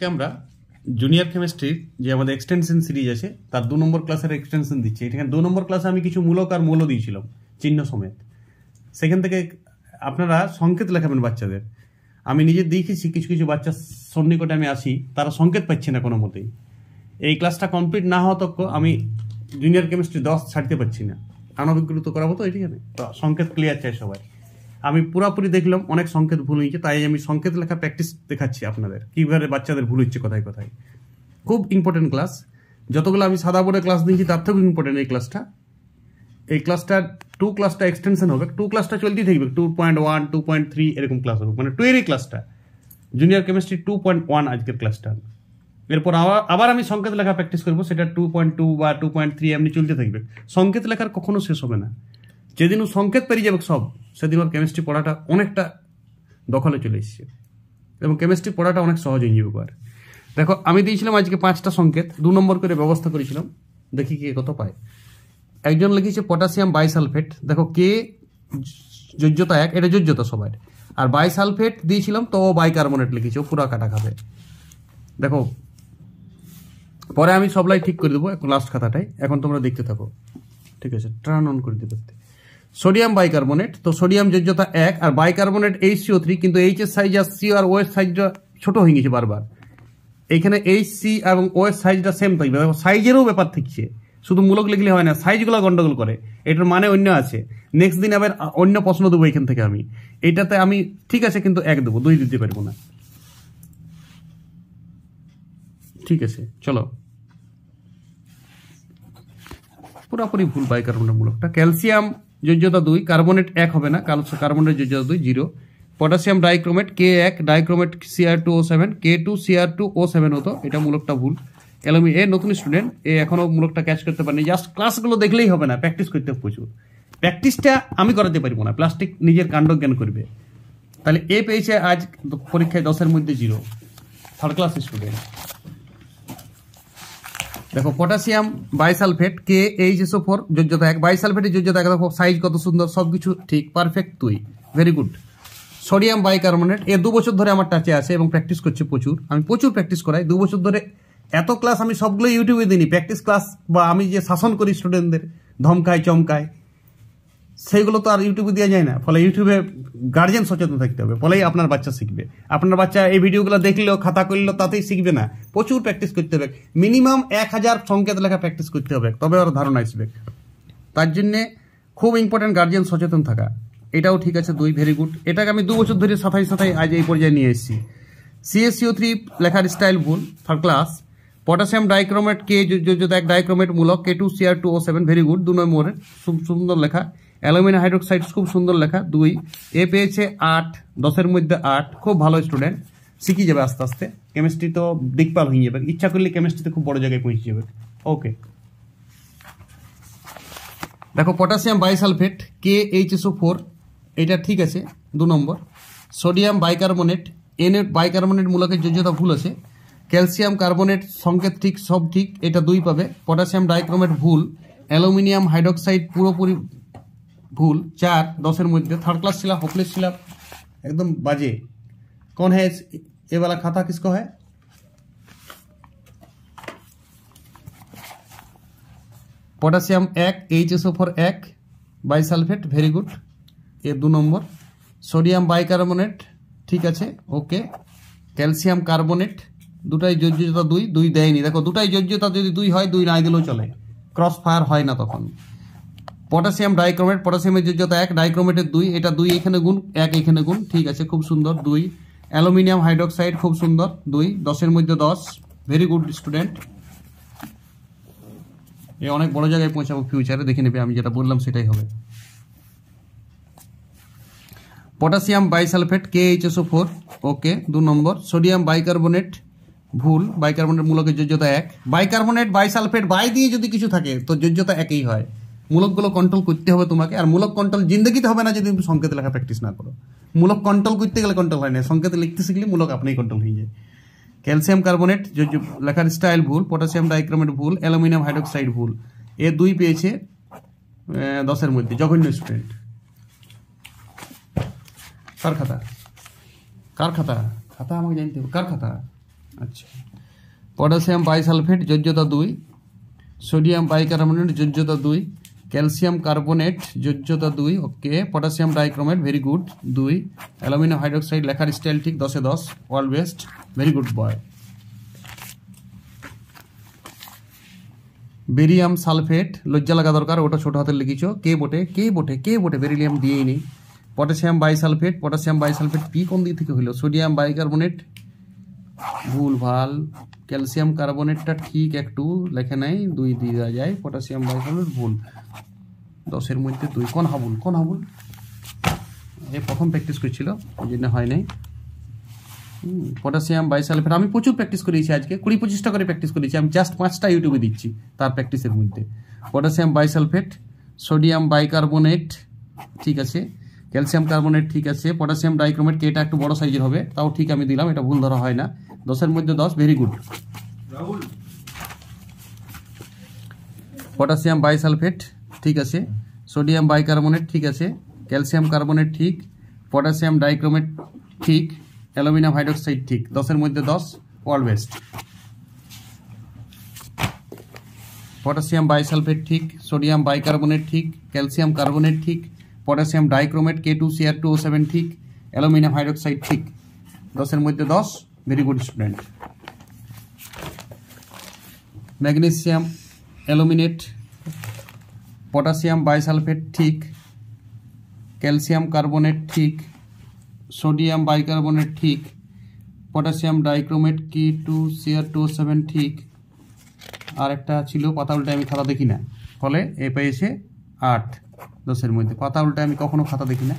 আজকে আমরা জুনিয়র কেমিস্ট্রির যে আমাদের এক্সটেনশন সিরিজ আছে তার 2 নম্বর ক্লাসের এক্সটেনশন দিচ্ছি। এখানে 2 নম্বর ক্লাসে আমি কিছু মূলক আর মৌল দিয়েছিলাম চিহ্ন সমেত। সেখান থেকে আপনারা সংকেত লেখাবেন বাচ্চাদের। আমি নিজে দেখেছি কিছু কিছু বাচ্চার সন্নিকটে আমি আসি, তারা সংকেত পাচ্ছে না কোনো মতেই। এই ক্লাসটা কমপ্লিট না হওয়া তক আমি জুনিয়র কেমিস্ট্রি 10 ছাড়তে পারছি না। আনবিকৃত করাবো তো এখানে তো সংকেত ক্লিয়ার চাই সবাই। আমি পুরাপুরি দেখলাম অনেক সংকেত ভুল হয়েছে, তাই আমি সংকেত লেখা প্র্যাকটিস দেখাচ্ছি আপনাদের কিভাবে বাচ্চাদের ভুল হচ্ছে কোথায় কোথায়। খুব ইম্পর্টেন্ট ক্লাস, যতগুলো আমি সাদা বোর্ডে ক্লাস দিয়েছি তার থেকেও ইম্পর্টেন্ট এই ক্লাসটা। এই ক্লাসটা 2 ক্লাসটা এক্সটেনশন হবে, 2 ক্লাসটা চলতেই থাকবে, 2.1 2.3 এরকম ক্লাস হবে, মানে 2 এরই ক্লাসটা জুনিয়র কেমিস্ট্রি 2.1 আজকের ক্লাসটা। এরপর আবার আমি সংকেত লেখা প্র্যাকটিস করবো, সেটা 2.2 বা 2.3 এমনি চলতে থাকবে। সংকেত লেখার কখনো শেষ হবে না। যেদিন ও সংকেত পেরিয়ে যাবে সব, সেদিন ওর কেমিস্ট্রি পড়াটা অনেকটা দখলে চলে এসছে এবং কেমিস্ট্রি পড়াটা অনেক সহজ হয়ে যাবে। আর দেখো আমি দিয়েছিলাম আজকে 5টা সংকেত, 2 নম্বর করে ব্যবস্থা করেছিলাম, দেখি কে কত পায়। একজন লিখেছে পটাশিয়াম বাইসালফেট, দেখো কে যোজ্যতা 1, এটা যোজ্যতা সবাই। আর বাইসালফেট দিয়েছিলাম তো ও বাইকার্বনেট লিখেছে, ও পুরা কাটা খাবে। দেখো পরে আমি সবলাই ঠিক করে দেবো এখন লাস্ট খাতাটাই, এখন তোমরা দেখতে থাকো, ঠিক আছে? টার্ন অন করে দিতে। সোডিয়াম বাইকার্বনেট, তো সোডিয়াম যোজ্যতা 1 আর বাইকার্বনেট HCO3, কিন্তু এইচ এর সাইজ আর সি আর ও এর সাইজটা ছোট হয়ে গেছে বারবার। এইখানে HC এবং ও এর সাইজটা সেম থাকবে, দেখো সাইজেরও ব্যাপার থাকছে, শুধু মূলক লিখলে হয় না, সাইজগুলো গন্ডগোল করে, এটার মানে অন্য আছে। নেক্সট দিন আবার অন্য প্রশ্ন দেবো এখান থেকে আমি, এইটাতে আমি ঠিক আছে কিন্তু 1 দেবো, 2 দিতে পারবো না, ঠিক আছে? চলো, পুরোপুরি ভুল বাইকার্বনেট মূলকটা। ক্যালসিয়াম যোজ্যতা 2, কার্বনেট 1 হবে না, কার্বনের যোজ্যতা 2 0। Potassium dichromate K1, dichromate Cr2O7, K2 Cr2O7 হতো, এটা মূলকটা ভুল। এ নতুন স্টুডেন্ট, এখনো মূলকটা ক্যাচ করতে পারেনি। জাস্ট ক্লাসগুলো দেখলেই হবে না, প্র্যাকটিস করতে হবে প্রচুর। প্র্যাকটিসটা আমি করাতে পারবো না, প্লাস্টিক নিজের কাণ্ড জ্ঞান করবে। তাহলে এ পেয়েছে আজ পরীক্ষায় 10-এর মধ্যে 0, থার্ড ক্লাস স্টুডেন্ট। দেখো পটাশিয়াম বাইসালফেট KHSO4 যোজ্যতা 1, বাইসালফেটের যোজ্যতা 1, দেখো সাইজ কত সুন্দর, সবকিছু ঠিক পারফেক্ট, তুই ভেরি গুড। সোডিয়াম বাইকার্বনেট 2 বছর ধরে আমার টাচে আছে এবং প্র্যাকটিস করছে প্রচুর, আমি প্রচুর প্র্যাকটিস করাই 2 বছর ধরে। এত ক্লাস আমি সবগুলো ইউটিউবে দিইনি, প্র্যাকটিস ক্লাস বা আমি যে শাসন করি স্টুডেন্টদের, ধমকাই চমকাই, সেইগুলো তো আর ইউটিউবে দেওয়া যায় না। ফলে ইউটিউবে গার্জেন সচেতন থাকতে হবে, ফলেই আপনার বাচ্চা শিখবে। আপনার বাচ্চা এই ভিডিওগুলো দেখলেও খাতা করলেও তাতেই শিখবে না, প্রচুর প্র্যাকটিস করতে হবে। মিনিমাম 1000 সংকেত লেখা প্র্যাকটিস করতে হবে, তবে ওর ধারণা আসবে। তার জন্যে খুব ইম্পর্টেন্ট গার্জেন সচেতন থাকা। এটাও ঠিক আছে 2, ভেরি গুড। এটাকে আমি 2 বছর ধরে সাথে সাথে আজ এই পর্যায়ে নিয়ে এসেছি। CaCO3 লেখার স্টাইল ভুল, third class. Potassium dichromate K যোজ্যতা 1, dichromate মূলক K2 Cr2O7, ভেরি গুড, 2 নম্বরের খুব সুন্দর লেখা। অ্যালুমিনিয়াম হাইড্রোক্সাইড খুব সুন্দর লেখা, 2। এ পেয়েছে 8, 10-এর মধ্যে 8, খুব ভালো স্টুডেন্ট, শিখে যাবে আস্তে আস্তে। কেমিস্ট্রি তো দিকপাল হয়ে যাবে, ইচ্ছা করলে কেমিস্ট্রিতে খুব বড় জায়গায় পৌঁছে যাবে। ওকে, দেখো পটাশিয়াম বাইসালফেট KHSO4, এটা ঠিক আছে 2 নম্বর। সোডিয়াম বাইকার্বনেট বাইকার্বনেট মূলকের যোজ্যতা ভুল আছে। ক্যালসিয়াম কার্বনেট সংকেত ঠিক, সব ঠিক, এটা 2 পাবে। পটাশিয়াম ডাইক্রোমেট ভুল। অ্যালুমিনিয়াম হাইড্রোক্সাইড পুরোপুরি ভুল, 4, 10-এর মধ্যে। থার্ড क्लास ছিলাম, होपलेस ছিলাম, एकदम बाजे। कौन है ये वाला खाता, किसको है? Potassium 1, HSO4 1, bisulphate, very good, এ 2 নম্বর। সোডিয়াম বাইকার্বনেট ঠিক আছে, ওকে। ক্যালসিয়াম কার্বনেট দুটাই যোজ্যতা 2, 2 দেয়নি। দেখো দুটাই যোজ্যতা যদি 2 হয়, 2 না দিলেও চলে, ক্রস ফায়ার হয় না তখন। পটাশিয়াম ডাইক্রোমেট, পটাশিয়ামের যোজ্যতা 1, ডাইক্রোমেটের 2, এটা 2 এখানে গুণ, 1 এখানে গুণ, ঠিক আছে, খুব সুন্দর, 2। অ্যালুমিনিয়াম হাইড্রোক্সাইড খুব সুন্দর, 2, 10-এর মধ্যে 10, ভেরি গুড স্টুডেন্ট। এ অনেক বড় জায়গায় পৌঁছাবো ফিউচারে, দেখে নেবে, আমি যেটা বললাম সেটাই হবে। পটাশিয়াম বাইসালফেট KHSO4, ওকে, 2 নম্বর। সোডিয়াম বাইকার্বনেট ভুল, বাইকার্বনেট মূলকের যোজ্যতা 1। বাইকার্বনেট বাইসালফেট বাই দিয়ে যদি কিছু থাকে তো যোজ্যতা 1ই হয়। মূলকগুলো কন্ট্রোল করতে হবে তোমাকে, আর মূলক কন্ট্রোল জিন্দগিতে হবে না যদি তুমি সংকেত লেখা প্র্যাকটিস না করো। মূলক কন্ট্রোল করতে গেলে কন্ট্রোল হয় না, সংকেত লিখতে শিখলে মূলক আপনিই কন্ট্রোল হয়ে যায়। ক্যালসিয়াম কার্বনেট লেখার স্টাইল ভুল। পটাশিয়াম ডাইক্রোমেট ভুল। অ্যালুমিনিয়াম হাইড্রোক্সাইড ভুল, এ 2 পেয়েছে 10-এর মধ্যে, জঘন্য স্টুডেন্ট। কার খাতা, কার খাতা, খাতা আমাকে জানতে হবে, কার খাতা? আচ্ছা, পটাশিয়াম বাইসালফেট যোজ্যতা 2, সোডিয়াম বাইকার্বনেট যোজ্যতা 2, ক্যালসিয়াম কার্বনেট যোজ্যতা 2, okay. Potassium dichromate very good 2, aluminium hydroxide লেখার স্টাইল ঠিক 10-এ 10, all best, very good boy. Barium sulphate, লজ্জা লাগা দরকার, ওটা ছোট হাতের লিখিছো, কে বটে বেরিলিয়াম দিয়েই নেই। পটাশিয়াম বাইসালফেট পি কোন দিক থেকে হইলো? সোডিয়াম বাইকার্বনেট ভুল ভাল, ক্যালসিয়াম কার্বনেটটা ঠিক একটু লেখে নাই, 2 দিয়ে দেওয়া যায়, পটাশিয়াম বাইসালফেট ভুল, 10-এর মধ্যে 2। কোন হাবুল এই প্রথম প্র্যাকটিস করছিল ওই জন্য হয় নাই। পটাশিয়াম বাইসালফেট আমি প্রচুর প্র্যাকটিস করেছি, আজকে 20-25টা করে প্র্যাকটিস করেছি, আমি জাস্ট 5টা ইউটিউবে দিচ্ছি তার প্র্যাকটিসের মধ্যে। পটাশিয়াম বাইসালফেট, সোডিয়াম বাইকার্বনেট ঠিক আছে, ক্যালসিয়াম কার্বনেট ঠিক আছে, পটাশিয়াম ডাইক্রোমেট, কে এটা একটু বড় সাইজের হবে, তাও ঠিক আমি দিলাম, এটা ভুল ধরা হয় না, 10-এর মধ্যে 10, ভেরি গুড। পটাশিয়াম বাইসালফেট ঠিক আছে, সোডিয়াম বাইকার্বনেট ঠিক আছে, ক্যালসিয়াম কার্বনেট ঠিক, পটাশিয়াম ডাইক্রোমেট ঠিক, অ্যালুমিনিয়াম হাইড্রোক্সাইড ঠিক, 10-এর মধ্যে 10, অল বেস্ট। পটাশিয়াম বাইসালফেট ঠিক, সোডিয়াম বাইকার্বনেট ঠিক, ক্যালসিয়াম কার্বনেট ঠিক, পটাশিয়াম ডাইক্রোমেট K2Cr2O7 ঠিক, অ্যালুমিনিয়াম হাইড্রোক্সাইড ঠিক, 10-এর মধ্যে 10, very good student. Magnesium aluminate, potassium bisulphate ঠিক, ক্যালসিয়াম কার্বনেট ঠিক, সোডিয়াম বাইকার্বনেট ঠিক, পটাশিয়াম ডাইক্রোমেট K2Cr2O7 ঠিক, আর একটা ছিল পাতা উল্টে, আমি খাতা দেখি না, ফলে এ পেয়েছে 8, 10-এর মধ্যে। পাতা উল্টে আমি কখনো খাতা দেখি না,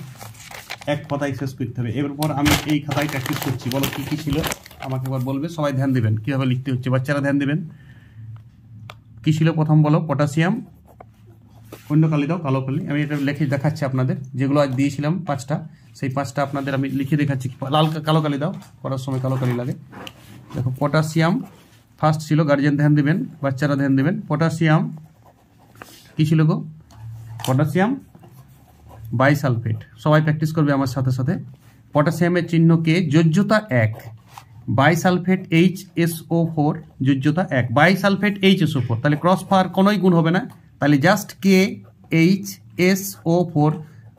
এক পাতায় শেষ করতে হবে। এরপর আমি এই খাতায় প্র্যাকটিস করছি, বলো কি কি ছিল আমাকে এবার বলবে, সবাই ধ্যান দেবেন কীভাবে লিখতে হচ্ছে, বাচ্চারা ধ্যান দেবেন। কি ছিল প্রথম বলো? পটাশিয়াম, অন্য কালি দাও, কালো কালি, আমি এটা লিখে দেখাচ্ছি আপনাদের, যেগুলো আজ দিয়েছিলাম 5টা, সেই 5টা আপনাদের আমি লিখে দেখাচ্ছি। কালো কালি দাও, পড়ার সময় কালো কালি লাগে। দেখো পটাশিয়াম ফার্স্ট ছিল, গার্জিয়ান ধ্যান দেবেন, বাচ্চারা ধ্যান দেবেন। পটাশিয়াম কি ছিল গো? পটাশিয়াম বাইসালফেট, সবাই প্র্যাকটিস করবে আমার সাথে সাথে। পটাশিয়ামের চিহ্ন কে, যোজ্যতা 1, বাইসালফেট HSO4 যোজ্যতা 1, বাইসালফেট HSO4, তাহলে ক্রস ফার কোনোই গুণ হবে না, তাহলে জাস্ট KHSO4।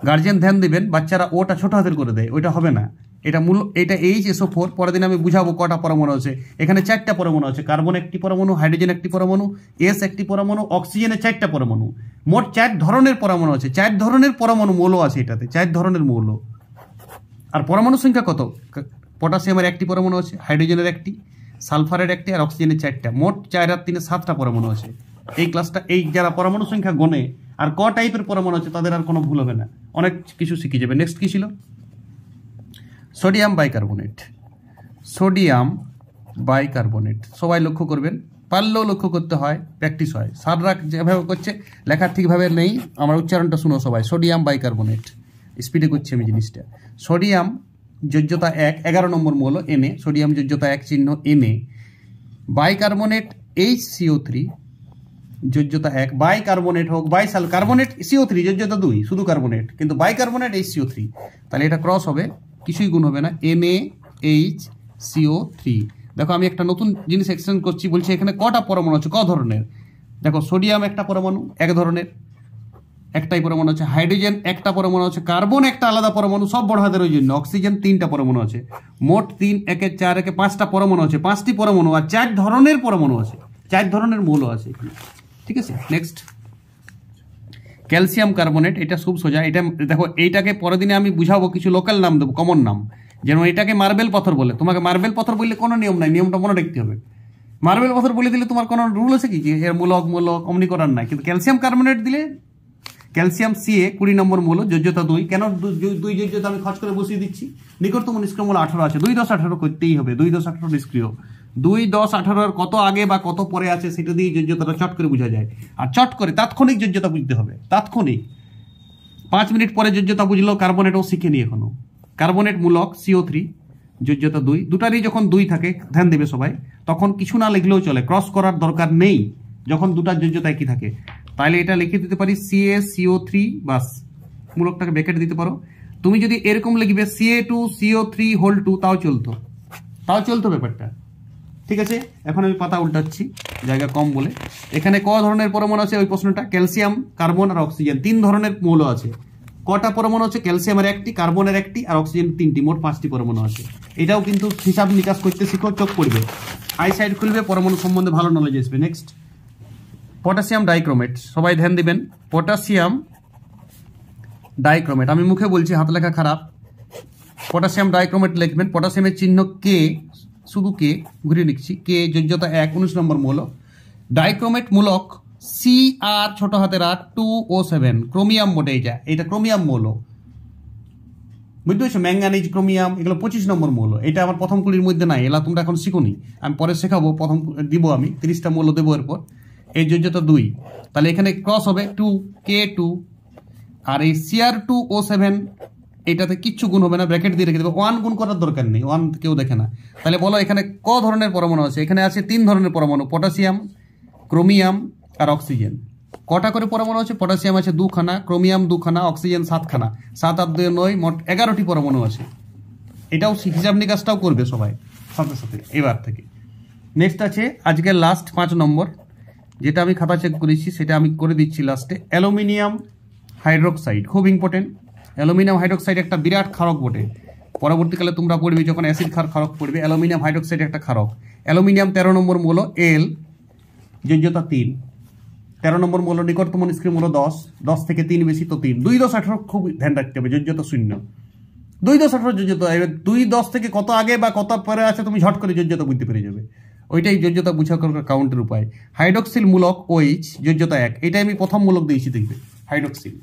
গার্জিয়ান ধ্যান দিবেন, বাচ্চারা ওটা ছোট হাতের করে দেয়, ওইটা হবে না, এটা HSO4। পরের দিন আমি বুঝাবো কটা পরমাণু আছে, এখানে 4টা পরমাণু আছে, কার্বন একটি পরমাণু, হাইড্রোজেন একটি পরমাণু, S একটি পরমাণু, অক্সিজেনের 4টা পরমাণু, মোট 4 ধরনের পরমাণু আছে, 4 ধরনের পরমাণু মৌল আছে এটাতে, 4 ধরনের মৌল। আর পরমাণু সংখ্যা কত? পটাশিয়ামের একটি পরমাণু আছে, হাইড্রোজেনের একটি, সালফারের একটি, আর অক্সিজেনের 4টা, মোট 4 আর 3 7টা পরমাণু আছে। এই ক্লাসটা, এই যারা পরমাণু সংখ্যা গণে আর ক টাইপের পরমাণু আছে তাদের আর কোনো ভুল হবে না, অনেক কিছু শিখে যাবে। নেক্সট কি ছিল? সোডিয়াম বাইকার্বনেট, সোডিয়াম বাইকার্বনেট সবাই লক্ষ্য করবেন, পারলেও লক্ষ্য করতে হয়, প্র্যাকটিস হয়। স্যাররা যেভাবে করছে লেখার ঠিকভাবে নেই, আমার উচ্চারণটা শুনো সবাই। সোডিয়াম বাইকার্বনেট, স্পিডে করছি আমি জিনিসটা। সোডিয়াম যোজ্যতা 1, 11 নম্বর মৌল Na, সোডিয়াম যোজ্যতা 1 চিহ্ন Na। বাইকার্বনেট HCO3 যোজ্যতা 1, বাইকার্বনেট হোক কার্বনেট CO3 যোজ্যতা 2, শুধু কার্বনেট, কিন্তু বাইকার্বনেট HCO3, তাহলে এটা ক্রস হবে, কিছুই গুণ হবে না, NaHCO3। দেখো আমি একটা নতুন জিনিস এক্সটেন্ড করছি, বলছি এখানে কটা পরমাণু আছে, ক ধরনের। দেখো সোডিয়াম একটা পরমাণু, 1 ধরনের, একটাই পরমাণু আছে, হাইড্রোজেন একটা পরমাণু আছে, কার্বন একটা আলাদা পরমাণু, সব বড় হাতের ওই জন্য, অক্সিজেন 3টা পরমাণু আছে, মোট 3 1 4 1 5টা পরমাণু আছে, 5টি পরমাণু, আর 4 ধরনের পরমাণু আছে, 4 ধরনের মৌল আছে এখানে, ঠিক আছে। নেক্সট ক্যালসিয়াম কার্বনেট, এটা খুব সোজা, এটা দেখো এইটাকে পরের দিনে আমি বুঝাবো, কিছু লোকাল নাম দেবো, কমন নাম, যেমন এটাকে মার্বেল পাথর বলে। তোমাকে মার্বেল পাথর বললে কোনো নিয়ম নাই, নিয়মটা মনে রাখতে হবে। মার্বেল পাথর বলে দিলে তোমার কোনো রুল আছে কি এর মূলক অমনি করার নাই, কিন্তু ক্যালসিয়াম কার্বনেট দিলে, ক্যালসিয়াম Ca 20 নম্বর মৌল, যোজ্যতা 2, কেন 2 যোজ্যতা আমি খরচ করে বসিয়ে দিচ্ছি, নিকটতম নিষ্ক্রিয় মূল 18 আছে, 2 10 18 করতেই হবে, 2 10 18 নিষ্ক্রিয়, 2 10 18 কত আগে বা কত পরে আছে সেটা দিয়ে যোজ্যতাটা চট করে বোঝা যায়। আর চট করে তাৎক্ষণিক যোজ্যতা বুঝতে হবে, তাৎক্ষণিক 5 মিনিট পরে যোজ্যতা বুঝলো, কার্বনেটও শিখেনি এখনো। কার্বনেট মূলক CO3 যোজ্যতা 2, দুটারই যখন 2 থাকে, ধ্যান দেবে সবাই, তখন কিছু না লিখলেও চলে, ক্রস করার দরকার নেই যখন দুটার যোজ্যতা একই থাকে। তাহলে এটা লিখে দিতে পারি CaCO3, বাস মূলকটাকে ব্র্যাকেট দিতে পারো। তুমি যদি এরকম লিখবে Ca2CO3 হোল 2, তাও চলতো ব্যাপারটা, ঠিক আছে, এখন আমি পাতা উল্টাচ্ছি জায়গা কম বলে। এখানে ক ধরনের পরমাণু আছে ওই প্রশ্নটা, ক্যালসিয়াম, কার্বন আর অক্সিজেন, 3 ধরনের মৌল আছে। কটা পরমাণু আছে? ক্যালসিয়ামের 1টি, কার্বনের 1টি আর অক্সিজেন 3টি, মোট 5টি পরমাণু আছে। এটাও কিন্তু হিসাব নিকাশ করতে শিখো, চোখ পড়বে, আই সাইড খুলবে, পরমাণু সম্বন্ধে ভালো নলেজ আসবে। নেক্সট, পটাশিয়াম ডাইক্রোমেট, সবাই ধ্যান দিবেন। পটাশিয়াম ডাইক্রোমেট, আমি মুখে বলছি, হাত লেখা খারাপ। পটাশিয়াম ডাইক্রোমেট লিখবেন। পটাশিয়ামের চিহ্ন কে, শুধু কে, ঘুরিয়ে লিখছি, কে, যোজ্যতা 1, 19 নম্বর মৌল। ডাইক্রোমেট মূলক CR ছোট হাতের আর 2O7, ক্রোমিয়াম বটে এটা ক্রোমিয়াম মৌল, বুঝতে পারছো? ম্যাঙ্গানিজ, ক্রোমিয়াম, এগুলো 25 নম্বর মৌল। এটা আমার প্রথম কুলির মধ্যে নাই, এলা তোমরা এখন শিখোনি, আমি পরে শেখাবো, প্রথম দিব আমি 30টা মৌল দেবো এরপর। এই যোজ্যতা 2, তাহলে এখানে ক্রস হবে 2K2, আর এই CR2O7 এটাতে কিচ্ছু গুণ হবে না, ব্র্যাকেট দিয়ে রেখে দেবে, 1 গুণ করার দরকার নেই, 1 কেউ দেখে না। তাহলে বলো এখানে ক ধরনের পরমাণু আছে? এখানে আছে 3 ধরনের পরমাণু, পটাশিয়াম, ক্রোমিয়াম আর অক্সিজেন। কটা করে পরমাণু আছে? পটাশিয়াম আছে 2 খানা, ক্রোমিয়াম 2 খানা, অক্সিজেন 7 খানা, 7 আর 2 9, মোট 11টি পরমাণু আছে। এটাও হিসাব নিকাশটাও করবে সবাই সাথে সাথে এবার থেকে। নেক্সট আছে আজকের লাস্ট 5 নম্বর, যেটা আমি খাতা চেক করেছি সেটা আমি করে দিচ্ছি লাস্টে। অ্যালুমিনিয়াম হাইড্রোক্সাইড, খুব ইম্পর্টেন্ট। অ্যালুমিনিয়াম হাইড্রোক্সাইড একটা বিরাট ক্ষারক বটে, পরবর্তীকালে তোমরা পড়বে যখন অ্যাসিড ক্ষারক পড়বে। অ্যালুমিনিয়াম হাইড্রোক্সাইড একটা ক্ষারক। অ্যালুমিনিয়াম 13 নম্বর মৌল, এল, যোজ্যতা 3। 13 নম্বর মৌল, নিকটতম নিষ্ক্রিয় মৌল 10, 10 থেকে 3 বেশি তো 3। 2 10 18 খুব ধ্যান রাখতে হবে, যোজ্যতা 0। 2 10 18 যোজ্যতা, এবার 2 10 থেকে কত আগে বা কত পরে আছে তুমি ঝট করে যোজ্যতা বুঝতে পেরে যাবে, ওইটাই যোজ্যতা বুঝা করার কাউন্টের উপায়। হাইড্রোক্সিল মূলক OH, যোজ্যতা 1, এটাই আমি প্রথম মূলক দিয়েছি, দেখবে হাইড্রোক্সিল।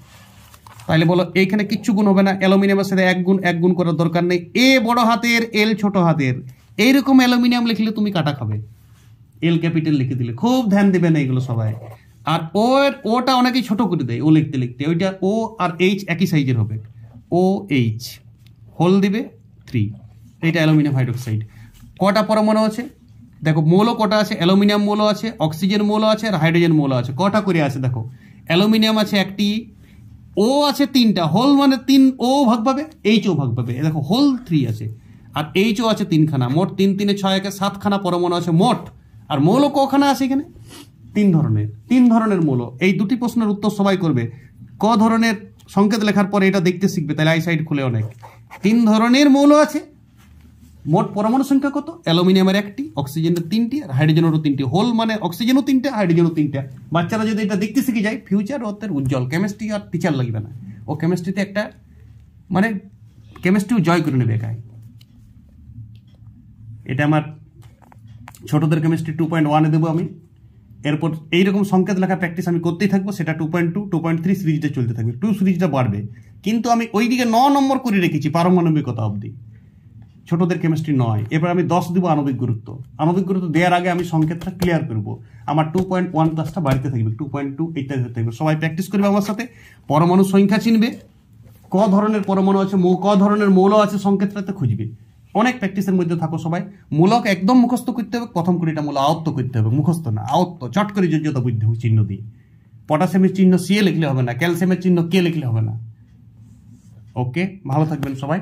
তাহলে বলো এইখানে কিচ্ছু গুণ হবে না, অ্যালুমিনিয়ামের সাথে 1 গুণ করার দরকার নেই। এ বড় হাতের, এল ছোট হাতের, এইরকম অ্যালুমিনিয়াম লিখলে তুমি কাটা খাবে, এল ক্যাপিটাল লিখে দিলে। খুব ধ্যান দিবে না এগুলো সবাই। আর ওটা অনেকেই ছোট করে দেয় ও লিখতে লিখতে, ওইটা ও আর এইচ একই সাইজের হবে, OH, হোল দিবে 3, এইটা অ্যালুমিনিয়াম হাইড্রোক্সাইড। কটা পরমাণু আছে দেখো, মৌল কটা আছে? অ্যালুমিনিয়াম মৌল আছে, অক্সিজেন মৌল আছে আর হাইড্রোজেন মৌল আছে। কটা করে আছে দেখো, অ্যালুমিনিয়াম আছে 1টি, ও আছে 3টা, হোল মানে 3, ও ভাগ পাবে, এইচও ভাগ পাবে, দেখো হোল 3 আছে, আর এইচও আছে 3 খানা, মোট 3 3 6 একে 7 খানা পরমাণু আছে মোট। আর মৌল কখানা আছে এখানে? 3 ধরনের, 3 ধরনের মৌল। এই দুটি প্রশ্নের উত্তর সবাই করবে, ক ধরনের সংকেত লেখার পরে এটা দেখতে শিখবে, তাহলে আই সাইড খুলে অনেক। 3 ধরনের মৌল আছে, মোট পরমাণু সংখ্যা কত? অ্যালুমিনিয়ামের 1টি, অক্সিজেনের 3টি আর হাইড্রোজেনেরও 3টি, হোল মানে অক্সিজেনও 3টা, হাইড্রোজেনও 3টা। বাচ্চারা যদি এটা দেখতে শিখে যায়, ফিউচার ওদের উজ্জ্বল, কেমিস্ট্রি আর টিচার লাগবে না, ও কেমিস্ট্রিতে একটা মানে কেমিস্ট্রিও জয় করে নেবে একাই। এটা আমার ছোটদের কেমিস্ট্রি 2.1 দেবো আমি। এরপর এইরকম সংকেত লেখা প্র্যাকটিস আমি করতেই থাকবো, সেটা 2.2, 2.3 সিরিজটা চলতে থাকবে, 2 সিরিজটা বাড়বে। কিন্তু আমি ওইদিকে 9 নম্বর করে রেখেছি পারমাণবিকতা অবধি, ছোটদের কেমিস্ট্রি নয়। এবার আমি 10 দিব আণবিক গুরুত্ব। আণবিক গুরুত্ব দেওয়ার আগে আমি সংকেতটা ক্লিয়ার করব। আমার 2.1 ক্লাসটা বাড়িতে থাকবে, 2.2 ইত্যাদি থাকবে। সবাই প্র্যাকটিস করবে আমার সাথে, পরমাণু সংখ্যা চিনবে, ক ধরনের পরমাণু আছে, ক ধরনের মৌল আছে সংকেতটাতে খুঁজবে। অনেক প্র্যাকটিসের মধ্যে থাকো সবাই। মূলক একদম মুখস্থ করতে হবে, প্রথম কুড়িটা মূল আয়ত্ত করতে হবে, মুখস্থ না আয়ত্ত, চট করে যোগ্যতা বুঝতে হবে চিহ্ন দিয়ে। পটাশিয়ামের চিহ্ন CA লিখলে হবে না, ক্যালসিয়ামের চিহ্ন K লিখলে হবে না। ওকে, ভালো থাকবেন সবাই।